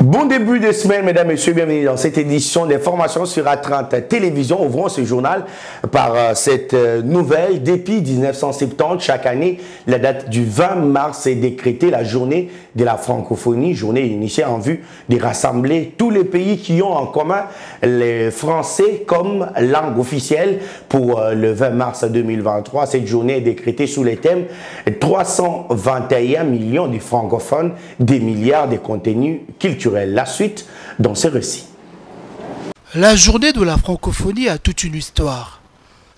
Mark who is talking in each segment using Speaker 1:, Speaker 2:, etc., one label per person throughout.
Speaker 1: Bon début de semaine, mesdames, messieurs, bienvenue dans cette édition d'informations sur A30 Télévision. Ouvrons ce journal par cette nouvelle. Depuis 1970, chaque année, la date du 20 mars est décrétée la journée de la francophonie, journée initiée en vue de rassembler tous les pays qui ont en commun le français comme langue officielle. Pour le 20 mars 2023, cette journée est décrétée sous les thèmes 321 millions de francophones, des milliards de contenus culturels. La suite dans ce récit.
Speaker 2: La journée de la francophonie a toute une histoire.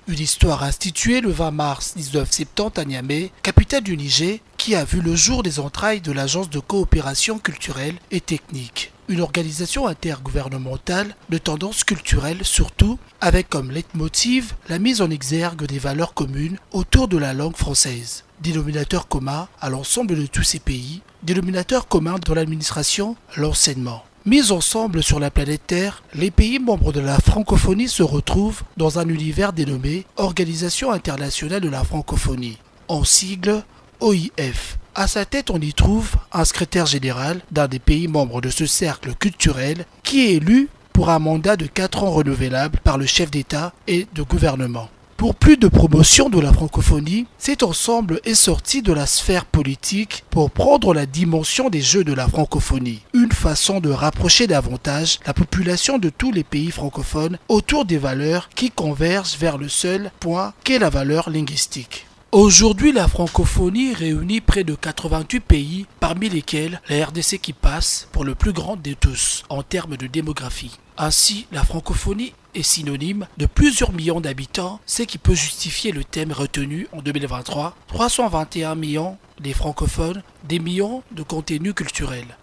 Speaker 2: Une histoire instituée le 20 mars 1970 à Niamey, capitale du Niger, qui a vu le jour des entrailles de l'Agence de coopération culturelle et technique. Une organisation intergouvernementale de tendance culturelle surtout, avec comme leitmotiv la mise en exergue des valeurs communes autour de la langue française. Dénominateur commun à l'ensemble de tous ces pays, dénominateur commun dans l'administration, l'enseignement. Mis ensemble sur la planète Terre, les pays membres de la francophonie se retrouvent dans un univers dénommé Organisation internationale de la francophonie, en sigle OIF. À sa tête, on y trouve un secrétaire général d'un des pays membres de ce cercle culturel qui est élu pour un mandat de 4 ans renouvelable par le chef d'État et de gouvernement. Pour plus de promotion de la francophonie, cet ensemble est sorti de la sphère politique pour prendre la dimension des Jeux de la francophonie. Une façon de rapprocher davantage la population de tous les pays francophones autour des valeurs qui convergent vers le seul point qu'est la valeur linguistique. Aujourd'hui, la francophonie réunit près de 88 pays, parmi lesquels la RDC qui passe pour le plus grand de tous en termes de démographie. Ainsi, la francophonie est synonyme de plusieurs millions d'habitants, ce qui peut justifier le thème retenu en 2023, 321 millions des francophones, des millions de contenus culturels.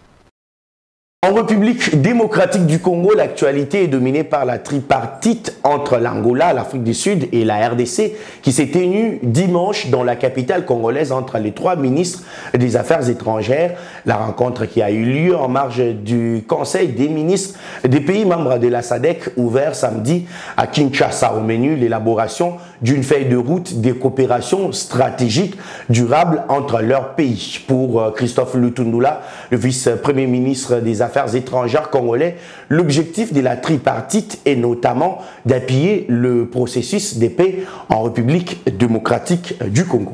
Speaker 1: En République démocratique du Congo, l'actualité est dominée par la tripartite entre l'Angola, l'Afrique du Sud et la RDC qui s'est tenue dimanche dans la capitale congolaise entre les 3 ministres des Affaires étrangères. La rencontre qui a eu lieu en marge du Conseil des ministres des pays membres de la SADC ouvert samedi à Kinshasa. Au menu, l'élaboration d'une feuille de route des coopérations stratégiques durables entre leurs pays. Pour Christophe Lutundula, le vice-premier ministre des Affaires étrangères congolais, l'objectif de la tripartite est notamment d'appuyer le processus de paix en République démocratique du Congo.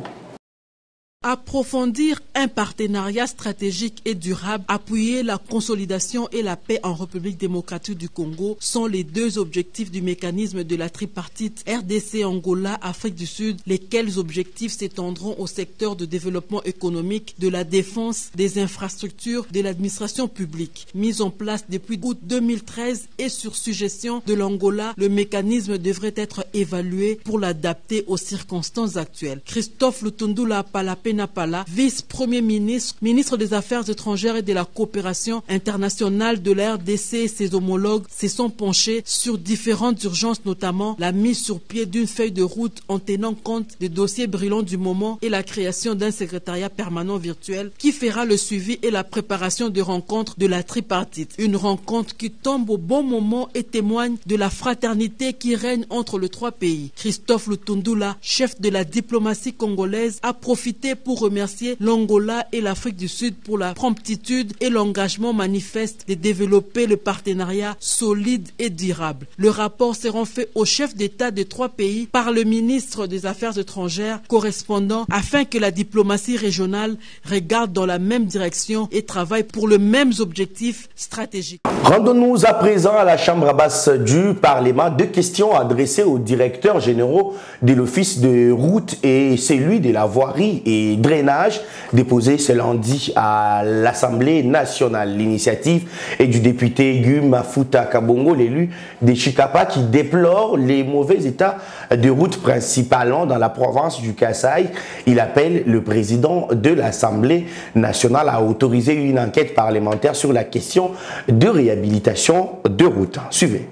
Speaker 3: Approfondir un partenariat stratégique et durable, appuyer la consolidation et la paix en République démocratique du Congo sont les 2 objectifs du mécanisme de la tripartite RDC-Angola, Afrique du Sud, lesquels objectifs s'étendront au secteur de développement économique, de la défense, des infrastructures, de l'administration publique. Mis en place depuis août 2013 et sur suggestion de l'Angola, le mécanisme devrait être évalué pour l'adapter aux circonstances actuelles. Christophe Lutundula Napala, vice-premier ministre, ministre des Affaires étrangères et de la coopération internationale de la RDC et ses homologues se sont penchés sur différentes urgences, notamment la mise sur pied d'une feuille de route en tenant compte des dossiers brûlants du moment et la création d'un secrétariat permanent virtuel qui fera le suivi et la préparation de rencontres de la tripartite. Une rencontre qui tombe au bon moment et témoigne de la fraternité qui règne entre les 3 pays. Christophe Lutundula, chef de la diplomatie congolaise, a profité pour remercier l'Angola et l'Afrique du Sud pour la promptitude et l'engagement manifeste de développer le partenariat solide et durable. Le rapport sera fait au chef d'État des 3 pays par le ministre des Affaires étrangères correspondant afin que la diplomatie régionale regarde dans la même direction et travaille pour les mêmes objectifs stratégiques.
Speaker 1: Rendons-nous à présent à la Chambre basse du Parlement. 2 questions adressées aux directeurs généraux de l'Office de route et celui de la voirie et drainage déposé ce lundi à l'Assemblée nationale. L'initiative est du député Gu Mafuta Kabongo, l'élu de Chikapa, qui déplore les mauvais états de route principalement dans la province du Kasaï. Il appelle le président de l'Assemblée nationale à autoriser une enquête parlementaire sur la question de réhabilitation de routes. Suivez.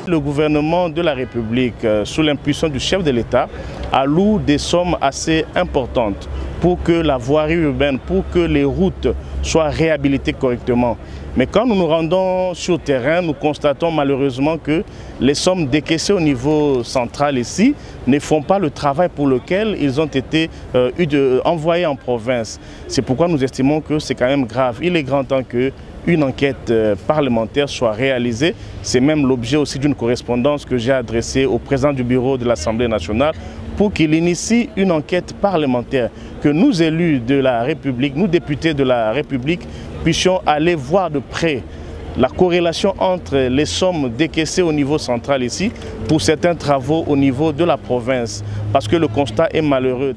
Speaker 4: Le gouvernement de la République, sous l'impulsion du chef de l'État, alloue des sommes assez importantes pour que la voirie urbaine, pour que les routes soient réhabilitées correctement. Mais quand nous nous rendons sur le terrain, nous constatons malheureusement que les sommes décaissées au niveau central ici ne font pas le travail pour lequel ils ont été envoyés en province. C'est pourquoi nous estimons que c'est quand même grave. Il est grand temps que une enquête parlementaire soit réalisée. C'est même l'objet aussi d'une correspondance que j'ai adressée au président du bureau de l'Assemblée nationale pour qu'il initie une enquête parlementaire, que nous élus de la République, nous députés de la République, puissions aller voir de près la corrélation entre les sommes décaissées au niveau central ici pour certains travaux au niveau de la province, parce que le constat est malheureux.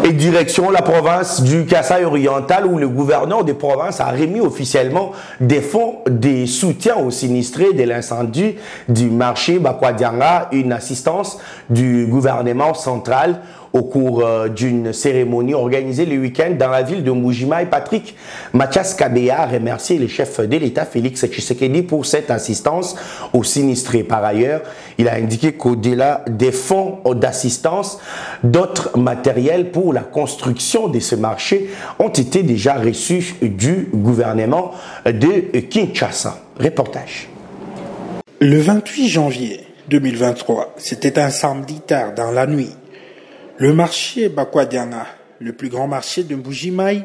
Speaker 1: Et direction la province du Kasaï oriental où le gouverneur des provinces a remis officiellement des fonds de soutien aux sinistrés de l'incendie du marché Bakwadianga, une assistance du gouvernement central au cours d'une cérémonie organisée le week-end dans la ville de Mbuji-Mayi. Patrick Mathias Kabea a remercié le chef de l'État Félix Tshisekedi pour cette assistance aux sinistrés. Par ailleurs, il a indiqué qu'au-delà des fonds d'assistance, d'autres matériels pour la construction de ce marché ont été déjà reçus du gouvernement de Kinshasa. Reportage.
Speaker 5: Le 28 janvier 2023, c'était un samedi tard dans la nuit. Le marché Bakwadianga, le plus grand marché de Mbuji-Mayi,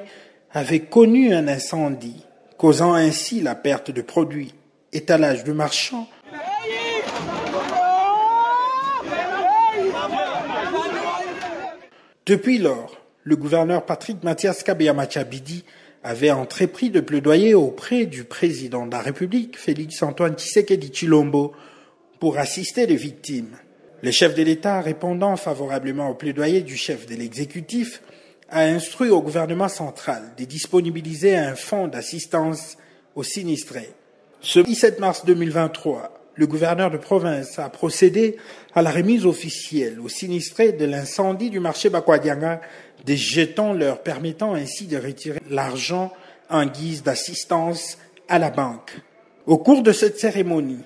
Speaker 5: avait connu un incendie, causant ainsi la perte de produits, étalage de marchands. Depuis lors, le gouverneur Patrick Mathias Kabea Machabidi avait entrepris de plaidoyer auprès du président de la République, Félix Antoine Tshisekedi Tshilombo, pour assister les victimes. Le chef de l'État, répondant favorablement au plaidoyer du chef de l'exécutif, a instruit au gouvernement central de disponibiliser un fonds d'assistance aux sinistrés. Ce 17 mars 2023, le gouverneur de province a procédé à la remise officielle aux sinistrés de l'incendie du marché Bakwadianga des jetons leur permettant ainsi de retirer l'argent en guise d'assistance à la banque. Au cours de cette cérémonie,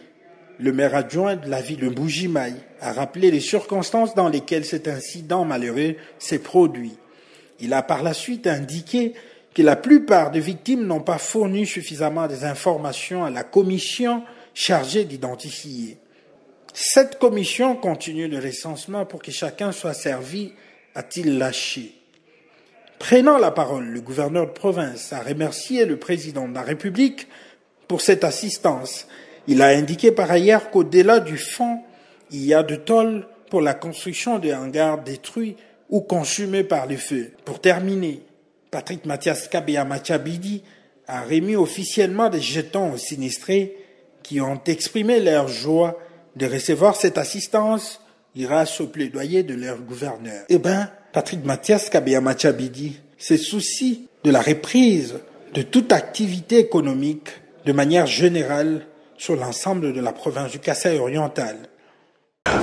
Speaker 5: le maire adjoint de la ville de Mbuji-Mayi a rappelé les circonstances dans lesquelles cet incident malheureux s'est produit. Il a par la suite indiqué que la plupart des victimes n'ont pas fourni suffisamment des informations à la commission chargée d'identifier. Cette commission continue le recensement pour que chacun soit servi, a-t-il lâché. Prenant la parole, le gouverneur de province a remercié le président de la République pour cette assistance. Il a indiqué par ailleurs qu'au-delà du fonds, il y a de tôles pour la construction de hangars détruits ou consumés par les feux. Pour terminer, Patrick Mathias Kabea Machabidi a remis officiellement des jetons aux sinistrés qui ont exprimé leur joie de recevoir cette assistance grâce au plaidoyer de leur gouverneur. Patrick Mathias Kabea Machabidi se soucie de la reprise de toute activité économique de manière générale sur l'ensemble de la province du Kasaï oriental.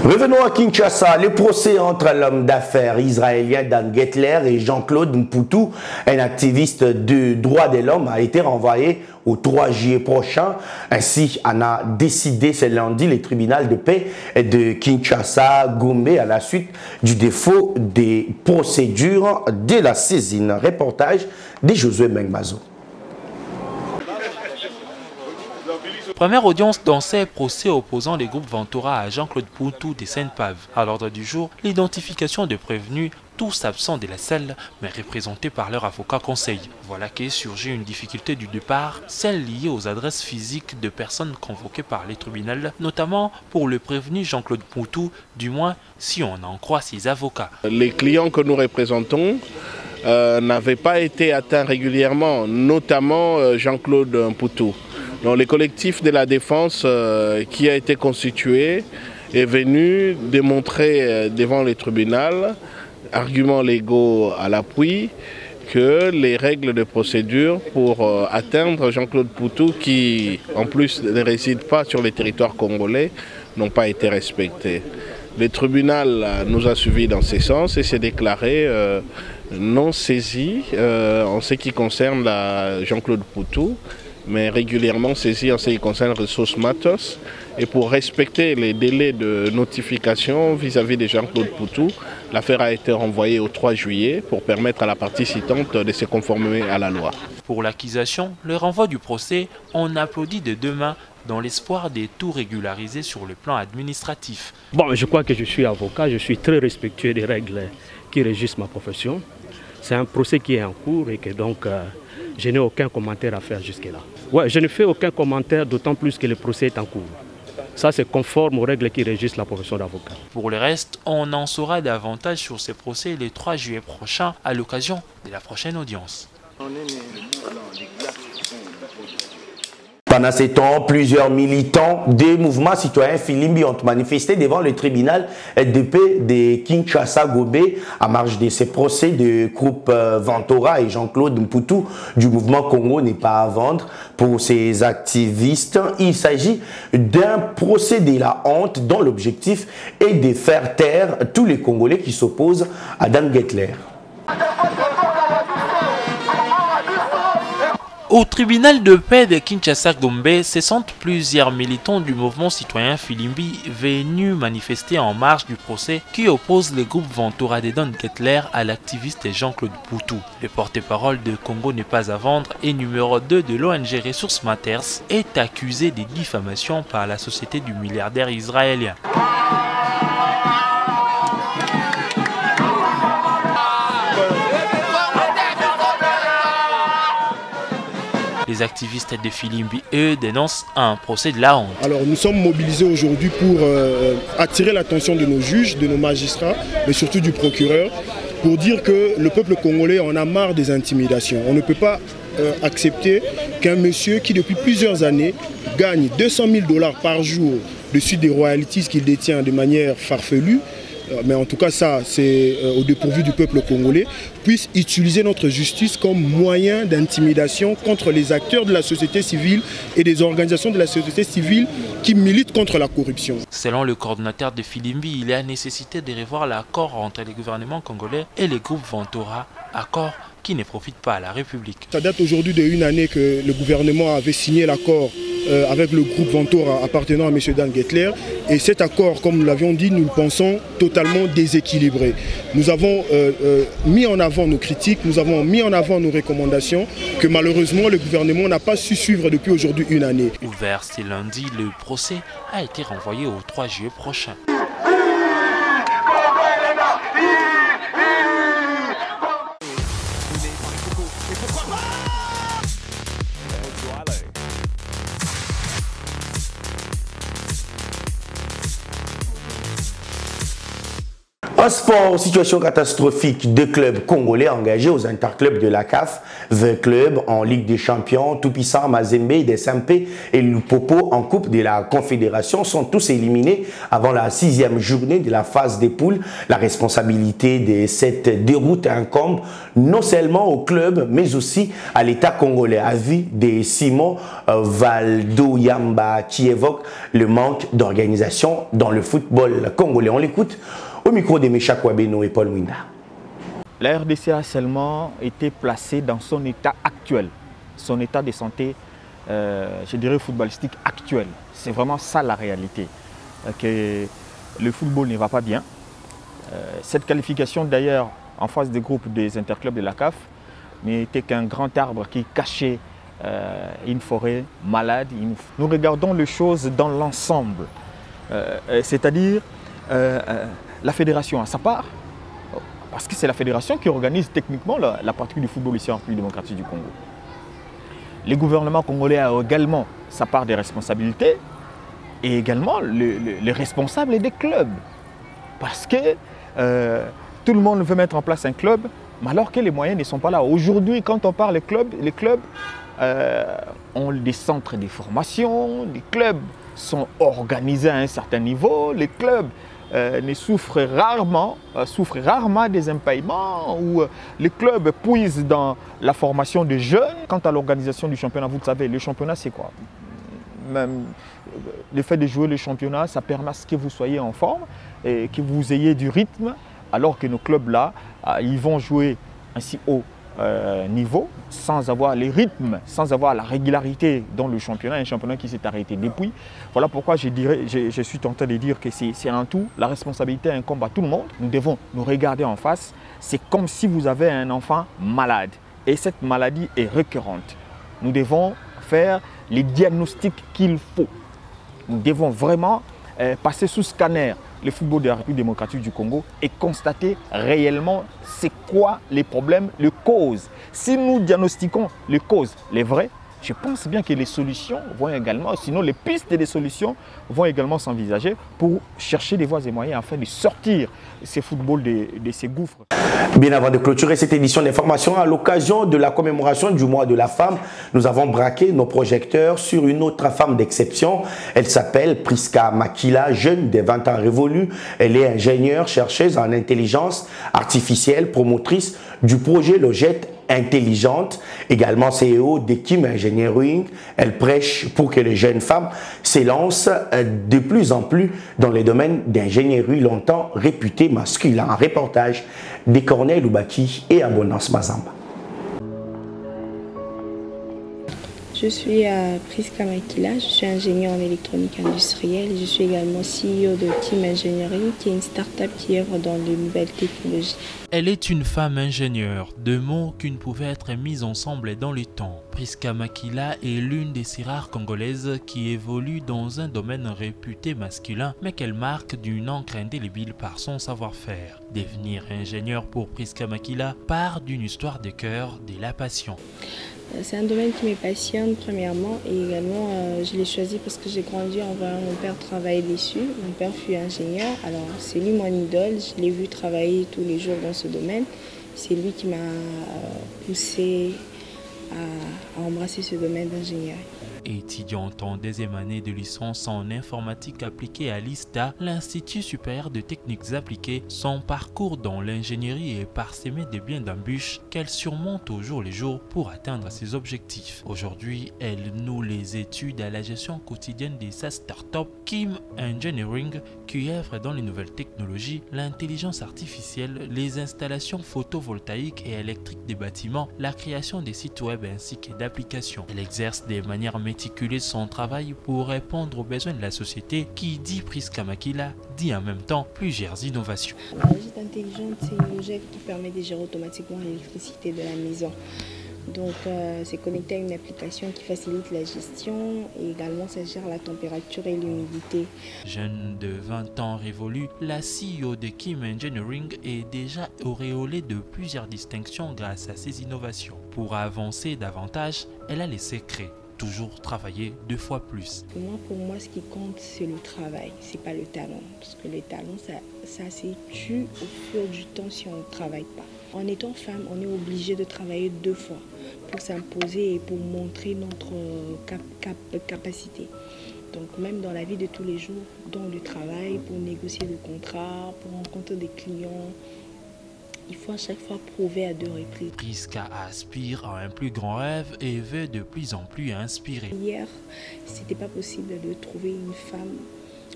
Speaker 1: Revenons à Kinshasa. Le procès entre l'homme d'affaires israélien Dan Gettler et Jean-Claude Mputu, un activiste de droits de l'homme, a été renvoyé au 3 juillet prochain. Ainsi en a décidé ce lundi le tribunal de paix de Kinshasa-Gombe à la suite du défaut des procédures de la saisine. Reportage de Josué Mengbazo.
Speaker 6: Première audience dans ces procès opposant les groupes Ventura à Jean-Claude Mputu de Sainte-Pave. À l'ordre du jour, l'identification de prévenus, tous absents de la salle, mais représentés par leur avocat conseil. Voilà qu'est surgit une difficulté du départ, celle liée aux adresses physiques de personnes convoquées par les tribunaux, notamment pour le prévenu Jean-Claude Mputu, du moins si on en croit ses avocats.
Speaker 4: Les clients que nous représentons n'avaient pas été atteints régulièrement, notamment Jean-Claude Mputu. Donc, le collectif de la défense qui a été constitué est venu démontrer devant les tribunaux, arguments légaux à l'appui, que les règles de procédure pour atteindre Jean-Claude Mputu, qui en plus ne réside pas sur le territoire congolais, n'ont pas été respectées. Le tribunal nous a suivis dans ce sens et s'est déclaré non saisi en ce qui concerne Jean-Claude Mputu, mais régulièrement saisi en ce qui concerne Ressources Matos. Et pour respecter les délais de notification vis-à-vis de Jean-Claude Mputu, l'affaire a été renvoyée au 3 juillet pour permettre à la partie citante de se conformer à la loi.
Speaker 6: Pour l'accusation, le renvoi du procès, on applaudit de deux mains dans l'espoir de tout régulariser sur le plan administratif.
Speaker 7: Bon, je crois que je suis avocat, je suis très respectueux des règles qui régissent ma profession. C'est un procès qui est en cours et que donc je n'ai aucun commentaire à faire jusque-là. Ouais, je ne fais aucun commentaire, d'autant plus que le procès est en cours. Ça, c'est conforme aux règles qui régissent la profession d'avocat.
Speaker 6: Pour le reste, on en saura davantage sur ces procès le 3 juillet prochain à l'occasion de la prochaine audience.
Speaker 1: Pendant ces temps, plusieurs militants des mouvements citoyens Filimbi ont manifesté devant le tribunal FDP de Kinshasa-Gobé à marge de ces procès de groupe Ventura et Jean-Claude Mputu du mouvement Congo n'est pas à vendre. Pour ces activistes, il s'agit d'un procès de la honte dont l'objectif est de faire taire tous les Congolais qui s'opposent à Dan Gettler.
Speaker 6: Au tribunal de paix de Kinshasa-Gombe se sentent plusieurs militants du mouvement citoyen Filimbi venus manifester en marge du procès qui oppose le groupe Ventura de Dan Gettler à l'activiste Jean-Claude Mputu. Le porte-parole de Congo n'est pas à vendre et numéro 2 de l'ONG Ressources Matters est accusé de diffamation par la société du milliardaire israélien. Les activistes de Filimbi, eux, dénoncent un procès de la honte.
Speaker 8: Alors nous sommes mobilisés aujourd'hui pour attirer l'attention de nos juges, de nos magistrats, mais surtout du procureur, pour dire que le peuple congolais en a marre des intimidations. On ne peut pas accepter qu'un monsieur qui depuis plusieurs années gagne 200 000 $ par jour dessus des royalties qu'il détient de manière farfelue, mais en tout cas ça c'est au dépourvu du peuple congolais, puisse utiliser notre justice comme moyen d'intimidation contre les acteurs de la société civile et des organisations de la société civile qui militent contre la corruption.
Speaker 6: Selon le coordinateur de Filimbi, il y a nécessité de revoir l'accord entre les gouvernements congolais et les groupes Ventura, accord qui ne profite pas à la République.
Speaker 8: Ça date aujourd'hui d'1 année que le gouvernement avait signé l'accord avec le groupe Ventura appartenant à M. Dan Gettler. Et cet accord, comme nous l'avions dit, nous le pensons totalement déséquilibré. Nous avons mis en avant nos critiques, nous avons mis en avant nos recommandations que malheureusement le gouvernement n'a pas su suivre depuis aujourd'hui 1 année.
Speaker 6: Ouvert ce lundi, le procès a été renvoyé au 3 juillet prochain.
Speaker 1: En sport, situation catastrophique. 2 clubs congolais engagés aux interclubs de la CAF, 20 clubs en Ligue des Champions, Tout-Puissant, Mazembe, Desampe et Lupopo en Coupe de la Confédération sont tous éliminés avant la 6e journée de la phase des poules. La responsabilité de cette déroute incombe non seulement au club mais aussi à l'État congolais. Avis de Simon Valdoyamba qui évoque le manque d'organisation dans le football congolais. On l'écoute au micro de Mécha Kouabeno et Paul Mwinda.
Speaker 9: La RDC a seulement été placée dans son état actuel, son état de santé, je dirais footballistique actuel. C'est vraiment ça la réalité, que le football ne va pas bien. Cette qualification d'ailleurs en phase de groupe des interclubs de la CAF n'était qu'un grand arbre qui cachait une forêt malade. Nous regardons les choses dans l'ensemble, c'est-à-dire la fédération a sa part, parce que c'est la fédération qui organise techniquement la pratique du football ici en République démocratique du Congo. Le gouvernement congolais a également sa part des responsabilités et également les responsables des clubs. Parce que tout le monde veut mettre en place un club, mais alors que les moyens ne sont pas là. Aujourd'hui, quand on parle des clubs, les clubs ont des centres de formation, les clubs sont organisés à un certain niveau, les clubs ne souffrent rarement des impayements où les clubs puisent dans la formation des jeunes. Quant à l'organisation du championnat, vous le savez, le championnat c'est quoi? Même le fait de jouer le championnat, ça permet à ce que vous soyez en forme et que vous ayez du rythme, alors que nos clubs là, ils vont jouer ainsi haut niveau sans avoir les rythmes, sans avoir la régularité dans le championnat, un championnat qui s'est arrêté depuis. Voilà pourquoi je suis tenté de dire que c'est un tout, la responsabilité incombe à tout le monde. Nous devons nous regarder en face. C'est comme si vous avez un enfant malade et cette maladie est récurrente. Nous devons faire les diagnostics qu'il faut. Nous devons vraiment passer sous scanner le football de la République démocratique du Congo et constater réellement c'est quoi les problèmes, les causes. Si nous diagnostiquons les causes, les vraies, je pense bien que les solutions vont également, sinon les pistes des solutions vont également s'envisager pour chercher des voies et moyens afin de sortir ces footballs de ces gouffres.
Speaker 1: Bien avant de clôturer cette édition d'information, à l'occasion de la commémoration du mois de la femme, nous avons braqué nos projecteurs sur une autre femme d'exception. Elle s'appelle Priska Makila, jeune de 20 ans révolue. Elle est ingénieure, chercheuse en intelligence artificielle, promotrice du projet Logette intelligente, également CEO d'Ekim Engineering. Elle prêche pour que les jeunes femmes s'élancent de plus en plus dans les domaines d'ingénierie longtemps réputés masculins. Un reportage de Corneille Loubaki et Abondance Mazamba.
Speaker 10: Je suis Priska Makila, je suis ingénieure en électronique industrielle. Je suis également CEO de Team Engineering, qui est une start-up qui œuvre dans les nouvelles technologies.
Speaker 6: Elle est une femme ingénieure, deux mots qui ne pouvaient être mis ensemble dans le temps. Priska Makila est l'une des si rares Congolaises qui évolue dans un domaine réputé masculin, mais qu'elle marque d'une encre indélébile par son savoir-faire. Devenir ingénieur pour Priska Makila part d'une histoire de cœur, de la passion.
Speaker 10: C'est un domaine qui me passionne premièrement et également je l'ai choisi parce que j'ai grandi en voyant mon père travailler dessus. Mon père fut ingénieur, alors c'est lui mon idole, je l'ai vu travailler tous les jours dans ce domaine. C'est lui qui m'a poussé à embrasser ce domaine d'ingénierie.
Speaker 6: Étudiante en deuxième année de licence en informatique appliquée à l'ISTA, l'Institut supérieur de techniques appliquées, son parcours dans l'ingénierie est parsemé de biens d'embûches qu'elle surmonte au jour le jour pour atteindre ses objectifs. Aujourd'hui, elle noue les études à la gestion quotidienne de sa start-up Kim Engineering qui œuvre dans les nouvelles technologies, l'intelligence artificielle, les installations photovoltaïques et électriques des bâtiments, la création des sites web ainsi que d'applications. Elle exerce de manière méticuleuse son travail pour répondre aux besoins de la société qui dit Priska Makila, dit en même temps plusieurs innovations.
Speaker 10: La Logette intelligente, c'est une logette qui permet de gérer automatiquement l'électricité de la maison. Donc c'est connecté à une application qui facilite la gestion et également ça gère la température et l'humidité.
Speaker 6: Jeune de 20 ans révolue, la CEO de Kim Engineering est déjà auréolée de plusieurs distinctions grâce à ses innovations. Pour avancer davantage, elle a les secrets. Toujours travailler 2 fois plus.
Speaker 10: Pour moi, ce qui compte, c'est le travail, c'est pas le talent. Parce que le talent, ça s'étue au fur du temps si on ne travaille pas. En étant femme, on est obligé de travailler 2 fois pour s'imposer et pour montrer notre capacité. Donc même dans la vie de tous les jours, dans le travail, pour négocier des contrats, pour rencontrer des clients, il faut à chaque fois prouver à 2 reprises.
Speaker 6: Priska aspire à un plus grand rêve et veut de plus en plus inspirer.
Speaker 10: Hier, c'était pas possible de trouver une femme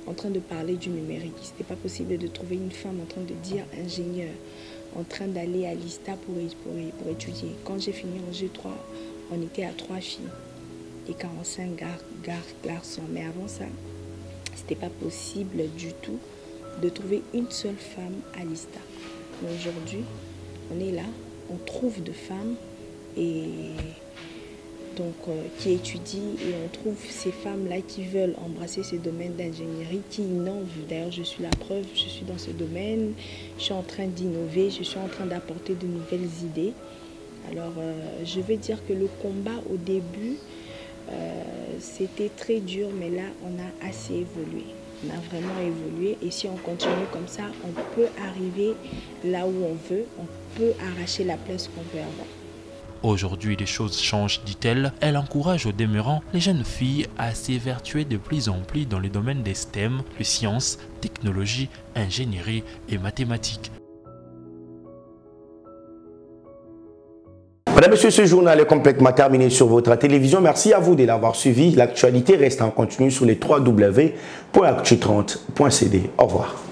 Speaker 10: en train de parler du numérique. C'était pas possible de trouver une femme en train de dire ingénieur, en train d'aller à l'ISTA pour étudier. Quand j'ai fini en G3, on était à 3 filles et 45 garçons. Mais avant ça, c'était pas possible du tout de trouver une seule femme à l'ISTA. Aujourd'hui, on est là, on trouve de femmes et donc, qui étudient et on trouve ces femmes-là qui veulent embrasser ce domaine d'ingénierie, qui innovent. D'ailleurs, je suis la preuve, je suis dans ce domaine, je suis en train d'innover, je suis en train d'apporter de nouvelles idées. Alors, je vais dire que le combat au début, c'était très dur, mais là, on a assez évolué. On a vraiment évolué et si on continue comme ça, on peut arriver là où on veut, on peut arracher la place qu'on peut avoir.
Speaker 6: Aujourd'hui, les choses changent, dit-elle. Elle encourage au demeurant les jeunes filles à s'évertuer de plus en plus dans les domaines des STEM, les sciences, technologies, ingénierie et mathématiques.
Speaker 1: Mesdames et messieurs, ce journal est complètement terminé sur votre télévision. Merci à vous de l'avoir suivi. L'actualité reste en continu sur les www.actu30.cd. Au revoir.